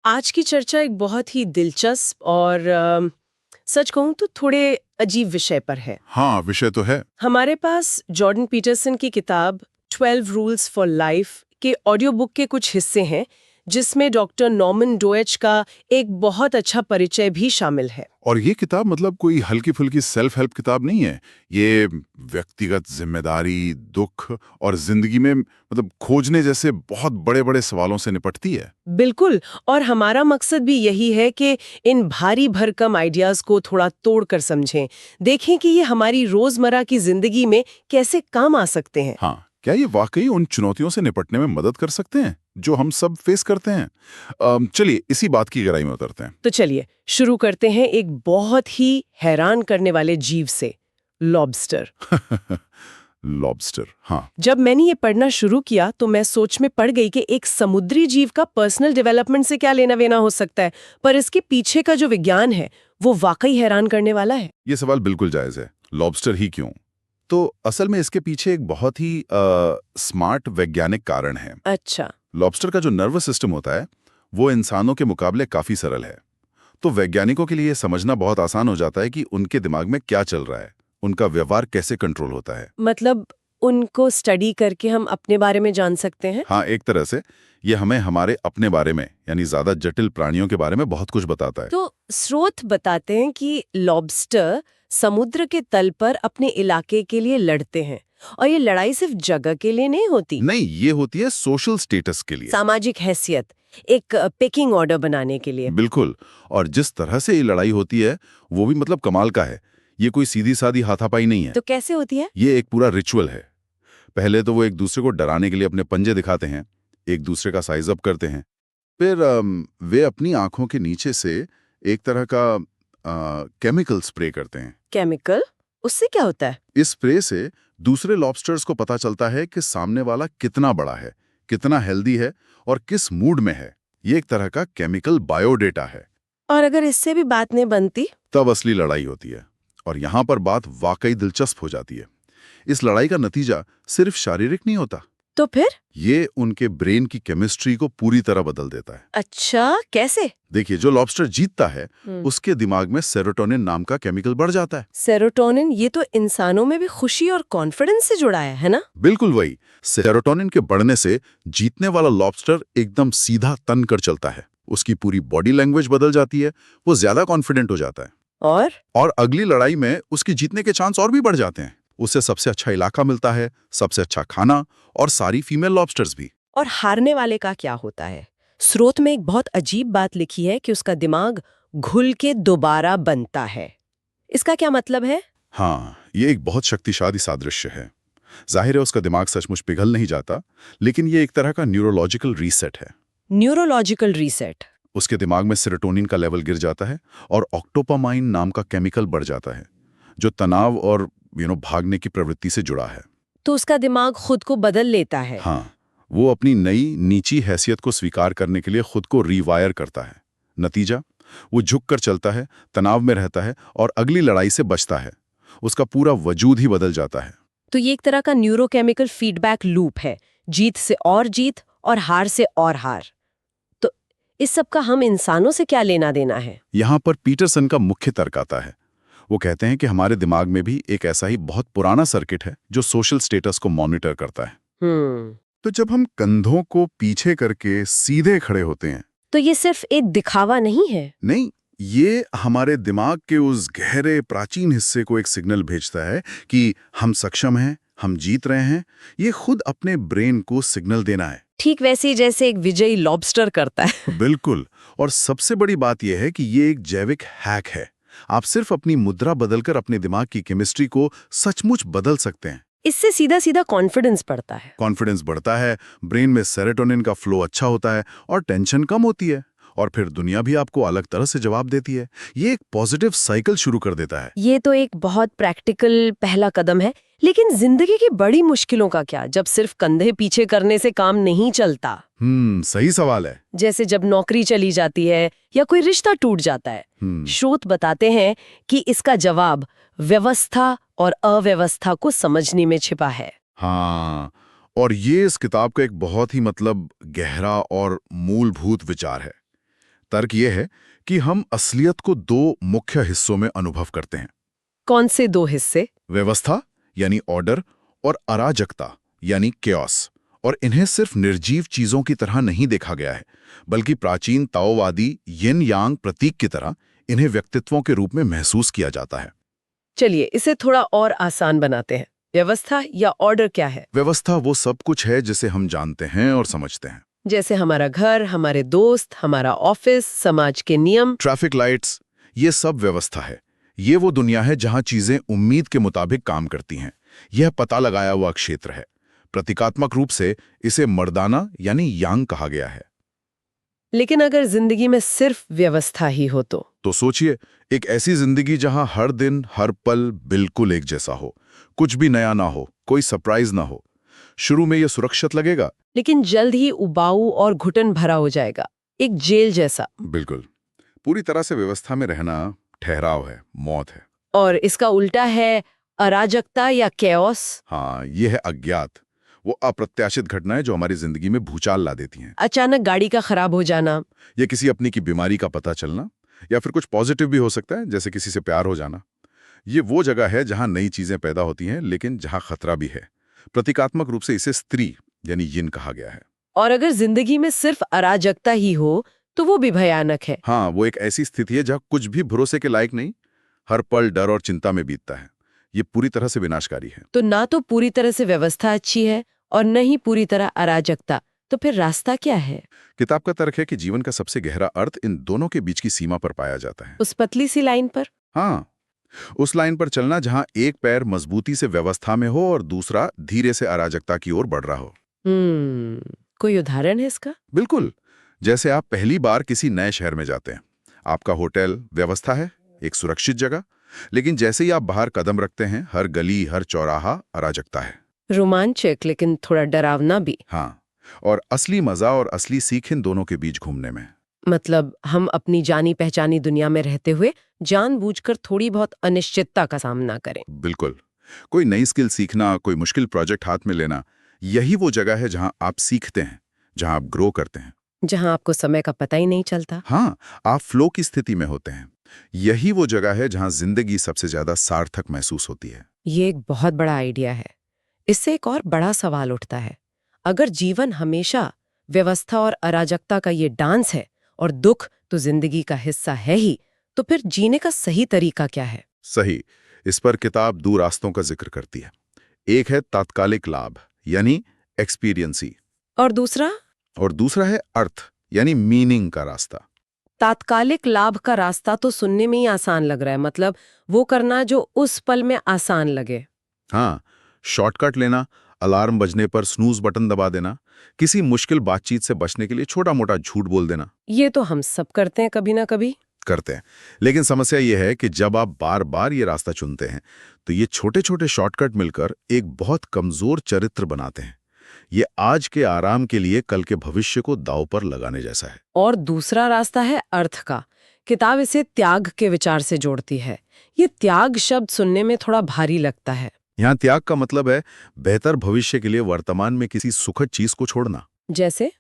आज की चर्चा एक बहुत ही दिलचस्प और सच कहूं तो थोड़े अजीब विषय पर है। हाँ, विषय तो है। हमारे पास जॉर्डन पीटरसन की किताब 12 रूल्स फॉर लाइफ के ऑडियो बुक के कुछ हिस्से हैं, जिसमें डॉक्टर नॉर्मन डोएच का एक बहुत अच्छा परिचय भी शामिल है। और ये किताब मतलब कोई हल्की-फुल्की सेल्फ हेल्प किताब नहीं है। ये व्यक्तिगत जिम्मेदारी, दुख और जिंदगी में मतलब खोजने जैसे बहुत बड़े-बड़े सवालों से निपटती है। बिल्कुल, और हमारा मकसद भी यही है कि इन भारी भरकम आइडियाज को थोड़ा तोड़कर समझें, देखें कि ये हमारी रोजमर्रा की जिंदगी में कैसे काम आ सकते हैं। हाँ, क्या ये वाकई उन चुनौतियों से निपटने में मदद कर सकते हैं, जो हम सब फेस करते हैं? चलिए इसी बात की गहराई में उतरते हैं। तो चलिए शुरू करते हैं एक बहुत ही हैरान करने वाले जीव से, लॉबस्टर। लॉबस्टर, हाँ। जब मैंने ये पढ़ना शुरू किया तो मैं सोच में पड़ गई कि एक समुद्री जीव का पर्सनल डेवलपमेंट से क्या लेना देना हो सकता है, पर इसके पीछे का जो विज्ञान है वो वाकई हैरान करने वाला है। ये सवाल बिल्कुल जायज है। लॉबस्टर ही क्यों? तो असल में इसके पीछे एक बहुत ही स्मार्ट वैज्ञानिक कारण है। अच्छा। लॉबस्टर का जो नर्वस सिस्टम होता है वो इंसानों के मुकाबले काफी सरल है। तो वैज्ञानिकों के लिए ये समझना बहुत आसान हो जाता है कि उनके दिमाग में क्या चल रहा है, उनका व्यवहार कैसे कंट्रोल होता है। मतलब उनको स्टडी करके हम अपने बारे में जान सकते हैं। हाँ, एक तरह से ये हमें हमारे अपने बारे में यानी ज्यादा जटिल प्राणियों के बारे में बहुत कुछ बताता है। तो स्रोत बताते हैं कि लॉबस्टर समुद्र के तल पर अपने इलाके के लिए लड़ते हैं, और ये लड़ाई सिर्फ जगह के लिए नहीं होती। नहीं, ये होती है सोशल स्टेटस के लिए। सामाजिक हैसियत, एक पेकिंग ऑर्डर बनाने के लिए। बिल्कुल। और जिस तरह से ये लड़ाई होती है वो भी मतलब कमाल का है। ये कोई सीधी सादी हाथापाई नहीं है। तो कैसे होती है? ये एक पूरा रिचुअल है। पहले तो वो एक दूसरे को डराने के लिए अपने पंजे दिखाते हैं, एक दूसरे का साइज अप करते हैं। फिर वे अपनी आंखों के नीचे से एक तरह का केमिकल स्प्रे करते हैं। केमिकल? उससे क्या होता है? इस स्प्रे से दूसरे लॉबस्टर्स को पता चलता है कि सामने वाला कितना बड़ा है, कितना हेल्दी है और किस मूड में है। ये एक तरह का केमिकल बायोडेटा है। और अगर इससे भी बात नहीं बनती? तब असली लड़ाई होती है। और यहाँ पर बात वाकई दिलचस्प हो जाती है। इस लड़ाई का नतीजा सिर्फ शारीरिक नहीं होता, तो फिर? ये उनके ब्रेन की केमिस्ट्री को पूरी तरह बदल देता है। अच्छा, कैसे? देखिए, जो लॉबस्टर जीतता है उसके दिमाग में सेरोटोनिन नाम का केमिकल बढ़ जाता है। सेरोटोनिन, ये तो इंसानों में भी खुशी और कॉन्फिडेंस से जुड़ा है ना? बिल्कुल वही। सेरोटोनिन के बढ़ने से जीतने वाला लॉबस्टर एकदम सीधा तन कर चलता है। उसकी पूरी बॉडी लैंग्वेज बदल जाती है, वो ज्यादा कॉन्फिडेंट हो जाता है। और अगली लड़ाई में उसकी जीतने के चांस और भी बढ़ जाते हैं। उसे सबसे अच्छा इलाका मिलता है, सबसे अच्छा खाना और सारी फीमेल लॉबस्टर्स भी। और हारने वाले का क्या होता है? स्रोत में एक बहुत अजीब बात लिखी है कि उसका दिमाग घुल के दोबारा बनता है। इसका क्या मतलब है? हाँ, ये एक बहुत शक्तिशाली सादृश्य है। जाहिर है उसका दिमाग सचमुच पिघल नहीं जाता, लेकिन ये एक तरह का न्यूरोलॉजिकल रीसेट है। Neurological reset? उसके दिमाग में सेरोटोनिन का लेवल गिर जाता है और ऑक्टोपामाइन नाम का केमिकल बढ़ जाता है, जो तनाव और भागने की प्रवृत्ति से जुड़ा है। तो उसका दिमाग खुद को बदल लेता है। हाँ, वो अपनी नई नीची हैसियत को स्वीकार करने के लिए खुद को रीवायर करता है। नतीजा, वो झुक कर चलता है, तनाव में रहता है और अगली लड़ाई से बचता है। उसका पूरा वजूद ही बदल जाता है। तो ये एक तरह का न्यूरोकेमिकल फीडबैक लूप है, जीत से और जीत और हार से और हार। तो इस सब का हम इंसानों से क्या लेना देना है? यहाँ पर पीटरसन का मुख्य तर्क आता है। वो कहते हैं कि हमारे दिमाग में भी एक ऐसा ही बहुत पुराना सर्किट है जो सोशल स्टेटस को मॉनिटर करता है। तो जब हम कंधों को पीछे करके सीधे खड़े होते हैं, तो ये सिर्फ एक दिखावा नहीं है? नहीं, ये हमारे दिमाग के उस गहरे प्राचीन हिस्से को एक सिग्नल भेजता है कि हम सक्षम हैं, हम जीत रहे हैं। ये खुद अपने ब्रेन को सिग्नल देना है। ठीक वैसे ही जैसे एक विजयी लॉबस्टर करता है। बिल्कुल। और सबसे बड़ी बात यह है कि ये एक जैविक हैक है। आप सिर्फ अपनी मुद्रा बदलकर अपने दिमाग की केमिस्ट्री को सचमुच बदल सकते हैं। इससे सीधा सीधा कॉन्फिडेंस बढ़ता है। कॉन्फिडेंस बढ़ता है, ब्रेन में सेरोटोनिन का फ्लो अच्छा होता है और टेंशन कम होती है। और फिर दुनिया भी आपको अलग तरह से जवाब देती है। ये एक पॉजिटिव साइकिल शुरू कर देता है। ये तो एक बहुत प्रैक्टिकल पहला कदम है, लेकिन जिंदगी की बड़ी मुश्किलों का क्या, जब सिर्फ कंधे पीछे करने से काम नहीं चलता? सही सवाल है। जैसे जब नौकरी चली जाती है या कोई रिश्ता टूट जाता है। स्रोत बताते हैं कि इसका जवाब व्यवस्था और अव्यवस्था को समझने में छिपा है। हाँ, और ये इस किताब का एक बहुत ही मतलब गहरा और मूलभूत विचार है। तर्क ये है कि हम असलियत को दो मुख्य हिस्सों में अनुभव करते हैं। कौन से दो हिस्से? व्यवस्था यानी ऑर्डर और अराजकता यानी केओस। और इन्हें सिर्फ निर्जीव चीजों की तरह नहीं देखा गया है, बल्कि प्राचीन ताओवादी यिन यांग प्रतीक की तरह इन्हें व्यक्तित्वों के रूप में महसूस किया जाता है। चलिए इसे थोड़ा और आसान बनाते हैं। व्यवस्था या ऑर्डर क्या है? व्यवस्था वो सब कुछ है जिसे हम जानते हैं और समझते हैं। जैसे हमारा घर, हमारे दोस्त, हमारा ऑफिस, समाज के नियम। ट्रैफिक लाइट्स, ये सब व्यवस्था है। ये वो दुनिया है जहां चीजें उम्मीद के मुताबिक काम करती हैं। यह पता लगाया हुआ क्षेत्र है। प्रतीकात्मक रूप से इसे मर्दाना यानी यांग कहा गया है। लेकिन अगर जिंदगी में सिर्फ व्यवस्था ही हो तो सोचिए, एक ऐसी जिंदगी जहां हर दिन हर पल बिल्कुल एक जैसा हो, कुछ भी नया ना हो, कोई सरप्राइज ना हो। शुरू में यह सुरक्षित लगेगा, लेकिन जल्द ही उबाऊ और घुटन भरा हो जाएगा, एक जेल जैसा। बिल्कुल। पूरी तरह से व्यवस्था में रहना ठहराव है, मौत है। और इसका उल्टा है अराजकता या केओस। हाँ, यह है अज्ञात, वो अप्रत्याशित घटनाएं जो हमारी जिंदगी में भूचाल ला देती हैं। अचानक गाड़ी का खराब हो जाना, या किसी अपनी की बीमारी का पता चलना, या फिर कुछ पॉजिटिव भी हो सकता है, जैसे किसी से प्यार हो जाना। ये वो जगह है जहां नई चीजें पैदा होती हैं, लेकिन जहां खतरा भी है। प्रतीकात्मक रूप से इसे स्त्री यानी यिन कहा गया है। और अगर जिंदगी में सिर्फ अराजकता ही हो तो वो भी भयानक है। हाँ, वो एक ऐसी स्थिति है जहां कुछ भी भरोसे के लायक नहीं, हर पल डर और चिंता में बीतता है। ये पूरी तरह से विनाशकारी है। तो ना तो पूरी तरह से व्यवस्था अच्छी है और न ही पूरी तरह अराजकता, तो फिर रास्ता क्या है? किताब का तर्क है कि जीवन का सबसे गहरा अर्थ इन दोनों के बीच की सीमा पर पाया जाता है। उस पतली सी लाइन पर। हाँ, उस लाइन पर चलना जहां एक पैर मजबूती से व्यवस्था में हो और दूसरा धीरे से अराजकता की ओर बढ़ रहा हो। कोई उदाहरण है इसका? बिल्कुल। जैसे आप पहली बार किसी नए शहर में जाते हैं, आपका होटल व्यवस्था है, एक सुरक्षित जगह, लेकिन जैसे ही आप बाहर कदम रखते हैं, हर गली हर चौराहा अराजकता है। रोमांचक लेकिन थोड़ा डरावना भी। हाँ, और असली मजा और असली सीख इन दोनों के बीच घूमने में। मतलब हम अपनी जानी पहचानी दुनिया में रहते हुए जानबूझकर थोड़ी बहुत अनिश्चितता का सामना करें। बिल्कुल। कोई नई स्किल सीखना, कोई मुश्किल प्रोजेक्ट हाथ में लेना, यही वो जगह है जहां आप सीखते हैं, जहां आप ग्रो करते हैं, जहां आपको समय का पता ही नहीं चलता। हाँ, आप फ्लो की स्थिति में होते हैं। यही वो जगह है जहां जिंदगी सबसे ज्यादा सार्थक महसूस होती है। ये एक बहुत बड़ा आइडिया है। इससे एक और बड़ा सवाल उठता है, अगर जीवन हमेशा व्यवस्था और अराजकता का ये डांस है और दुख तो जिंदगी का हिस्सा है ही, तो फिर जीने का सही तरीका क्या है? सही। इस पर किताब दो रास्तों का जिक्र करती है। एक है तात्कालिक लाभ यानी एक्सपीरियंसी, और दूसरा है अर्थ यानी मीनिंग का रास्ता। तात्कालिक लाभ का रास्ता तो सुनने में ही आसान लग रहा है, मतलब वो करना जो उस पल में आसान लगे। हाँ, शॉर्टकट लेना, अलार्म बजने पर स्नूज बटन दबा देना, किसी मुश्किल बातचीत से बचने के लिए छोटा मोटा झूठ बोल देना। ये तो हम सब करते हैं, कभी ना कभी करते हैं। लेकिन समस्या ये है कि जब आप बार बार ये रास्ता चुनते हैं, तो ये छोटे छोटे शॉर्टकट मिलकर एक बहुत कमजोर चरित्र बनाते हैं। ये आज के आराम के लिए कल के भविष्य को दांव पर लगाने जैसा है। और दूसरा रास्ता है अर्थ का। किताब इसे त्याग के विचार से जोड़ती है। ये त्याग शब्द सुनने में थोड़ा भारी लगता है। यहाँ त्याग का मतलब है बेहतर भविष्य के लिए वर्तमान में किसी सुखद चीज को छोड़ना। जैसे?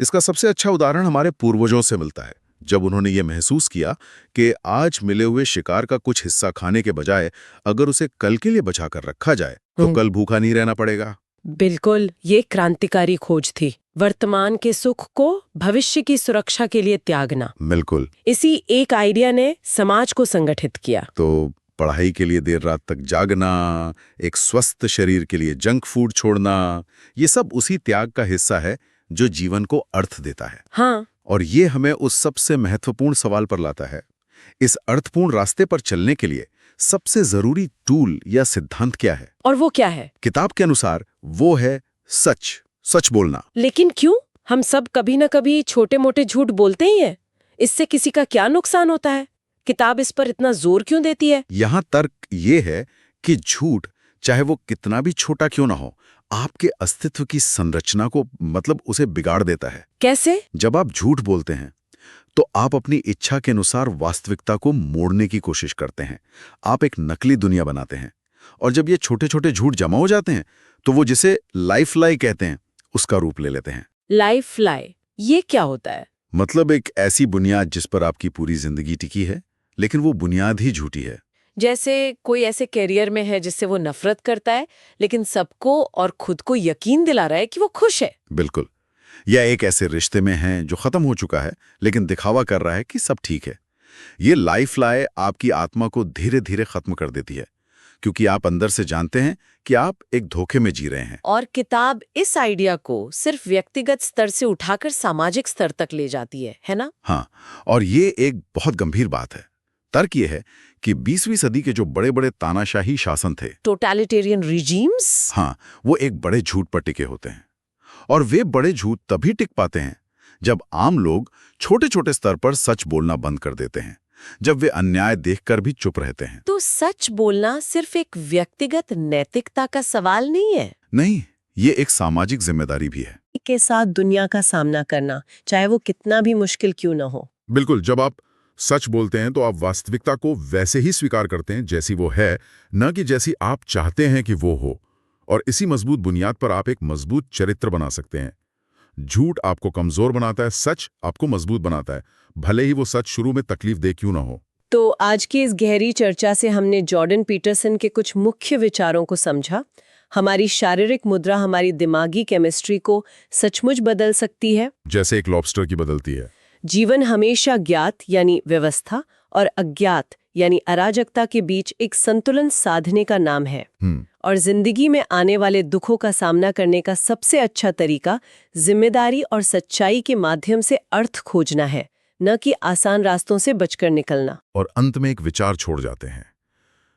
इसका सबसे अच्छा उदाहरण हमारे पूर्वजों से मिलता है। जब उन्होंने ये महसूस किया कि आज मिले हुए शिकार का कुछ हिस्सा खाने के बजाय अगर उसे कल के लिए बचाकर रखा जाए तो कल भूखा नहीं रहना पड़ेगा। बिल्कुल, ये क्रांतिकारी खोज थी। वर्तमान के सुख को भविष्य की सुरक्षा के लिए त्यागना। बिल्कुल। इसी एक आइडिया ने समाज को संगठित किया। तो पढ़ाई के लिए देर रात तक जागना, एक स्वस्थ शरीर के लिए जंक फूड छोड़ना, ये सब उसी त्याग का हिस्सा है जो जीवन को अर्थ देता है। हाँ। और ये हमें उस सबसे महत्वपूर्ण सवाल पर लाता है, इस अर्थपूर्ण रास्ते पर चलने के लिए सबसे जरूरी टूल या सिद्धांत क्या है? और वो क्या है? किताब के अनुसार वो है सच बोलना। लेकिन क्यों? हम सब कभी न कभी छोटे मोटे झूठ बोलते ही हैं। इससे किसी का क्या नुकसान होता है? किताब इस पर इतना जोर क्यों देती है? यहाँ तर्क ये है कि झूठ, चाहे वो कितना भी छोटा क्यों ना हो, आपके अस्तित्व की संरचना को मतलब उसे बिगाड़ देता है। कैसे? जब आप झूठ बोलते हैं तो आप अपनी इच्छा के अनुसार वास्तविकता को मोड़ने की कोशिश करते हैं। आप एक नकली दुनिया बनाते हैं। और जब ये छोटे छोटे झूठ जमा हो जाते हैं तो वो जिसे लाइफ लाई कहते हैं उसका रूप ले लेते हैं। लाइफ लाई, ये क्या होता है? मतलब एक ऐसी बुनियाद जिस पर आपकी पूरी जिंदगी टिकी है, लेकिन वो बुनियाद ही झूठी है। जैसे कोई ऐसे करियर में है जिससे वो नफरत करता है, लेकिन सबको और खुद को यकीन दिला रहा है कि वो खुश है। बिल्कुल। या एक ऐसे रिश्ते में है जो खत्म हो चुका है, लेकिन दिखावा कर रहा है कि सब ठीक है। ये लाइफ लाए आपकी आत्मा को धीरे धीरे खत्म कर देती है, क्योंकि आप अंदर से जानते हैं कि आप एक धोखे में जी रहे हैं। और किताब इस आइडिया को सिर्फ व्यक्तिगत स्तर से उठाकर सामाजिक स्तर तक ले जाती है ना? हाँ, और ये एक बहुत गंभीर बात है। तर्क ये है कि 20वीं सदी के जो बड़े बड़े तानाशाही शासन थे, टोटलिटेरियन रिजीम्स, हाँ, वो एक बड़े झूठ पर टिके होते हैं। और वे बड़े झूठ तभी टिक पाते हैं जब आम लोग छोटे छोटे स्तर पर सच बोलना बंद कर देते हैं, जब वे अन्याय देखकर भी चुप रहते हैं। तो सच बोलना सिर्फ एक व्यक्तिगत नैतिकता का सवाल नहीं है। नहीं, ये एक सामाजिक जिम्मेदारी भी है। के साथ दुनिया का सामना करना, चाहे वो कितना भी मुश्किल क्यों ना हो। बिल्कुल, जब आप सच बोलते हैं तो आप वास्तविकता को वैसे ही स्वीकार करते हैं जैसी वो है, न कि जैसी आप चाहते हैं कि वो हो। और इसी मजबूत बुनियाद पर आप एक मजबूत चरित्र बना सकते हैं। झूठ आपको कमजोर बनाता है, सच आपको मजबूत बनाता है, भले ही वो सच शुरू में तकलीफ दे क्यों ना हो। तो आज की इस गहरी चर्चा से हमने जॉर्डन पीटरसन के कुछ मुख्य विचारों को समझा। हमारी शारीरिक मुद्रा हमारी दिमागी केमिस्ट्री को सचमुच बदल सकती है, जैसे एक लॉबस्टर की बदलती है। जीवन हमेशा ज्ञात यानी व्यवस्था और अज्ञात यानी अराजकता के बीच एक संतुलन साधने का नाम है। और जिंदगी में आने वाले दुखों का सामना करने का सबसे अच्छा तरीका जिम्मेदारी और सच्चाई के माध्यम से अर्थ खोजना है, न कि आसान रास्तों से बचकर निकलना। और अंत में एक विचार छोड़ जाते हैं।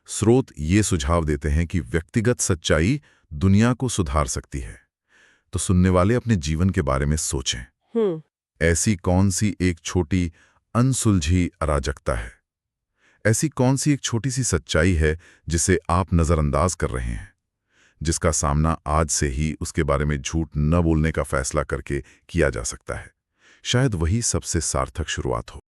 स्रोत ये सुझाव देते हैं कि व्यक्तिगत सच्चाई दुनिया को सुधार सकती है। तो सुनने वाले अपने जीवन के बारे में सोचें। ऐसी कौन सी एक छोटी अनसुलझी अराजकता है? ऐसी कौन सी एक छोटी सी सच्चाई है जिसे आप नजरअंदाज कर रहे हैं, जिसका सामना आज से ही उसके बारे में झूठ न बोलने का फैसला करके किया जा सकता है? शायद वही सबसे सार्थक शुरुआत हो।